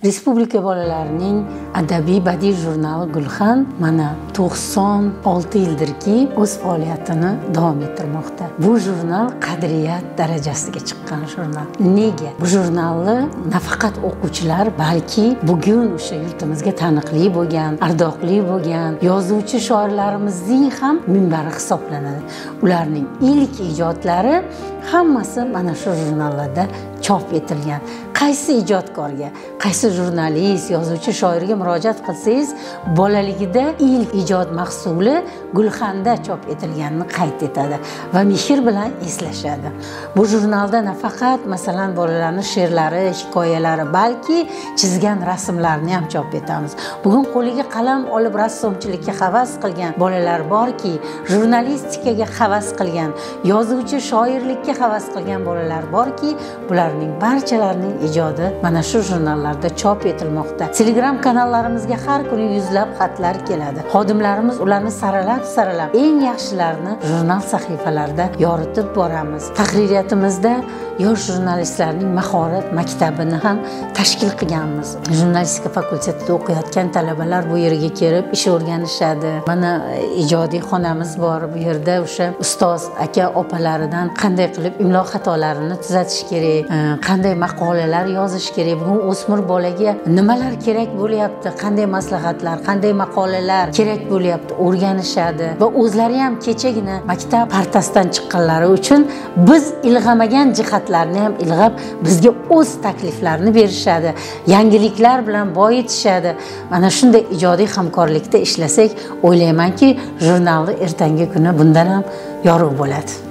Respublika bolalarining adabiy badiiy jurnali Gulxan mana 96 yildirki o'z faoliyatini davom ettirmoqda. Bu jurnal qadriyat darajasiga chiqqan jurnal. Nega? Bu jurnalni nafaqat o'quvchilar, balki bugun o'sha yurtimizga taniqli bo'lgan, ardoqli bo'lgan yozuvchi shoirlarimizning ham minbari hisoblanadi. Ularning ilk ijodlari hammasi mana shu jurnallarda chop etilgan. Qaysi ijodkorga, qaysi jurnalist, yozuvchi, shoirga murojaat qilsangiz, bolaligida ilk ijod mahsuli Gulxanda chop etilganini qayd etadi va mehr bilan eslashadi. Bu jurnalda nafaqat masalan bolalarning she'rlari, hikoyalari, balki chizgan rasmlarini ham chop etamiz. Bugun qo'liga qalam olib rassomchilikka havas qilgan bolalar borki, jurnalistikaga havas qilgan, yozuvchi, shoirlikka havas qilgan bolalar borki, bularning barchalarining ijodi mana shu jurnallarda chop etilmoqda. Telegram kanallarimizga har kuni yuzlab xatlar keladi. Xodimlarimiz ularni saralab eng yaxshilarini jurnal sahifalarida yoritib boramiz. Tahririyyatimizda yosh jurnalistlarning mahorat maktabini ham tashkil qilganmiz. Jurnalistika fakultetida o'qiyotgan talabalar bu yerga kelib ish o'rganishadi. Mana ijodiy xonamiz bor. Bu yerda o'sha ustoz aka opalaridan qanday qilib imlo xatolarini tuzatish kerak, qanday maqolalar yozish kerak, bugun o'smir bolaga nimalar kerak bo'lyapti, qanday maslahatlar, qanday maqolalar kerak bo'lyapti o'rganishadi va o'zlari ham kechagina maktab partasidan chiqqanlari uchun biz ilg'amagan jihatlarni ham ilg'ab bizga o'z takliflarini berishadi, yangiliklar bilan boyitishadi. Mana shunday ijodiy hamkorlikda ishlasak, o'ylaymanki, jurnalni ertangi kuni bundan ham yorug' bo'ladi.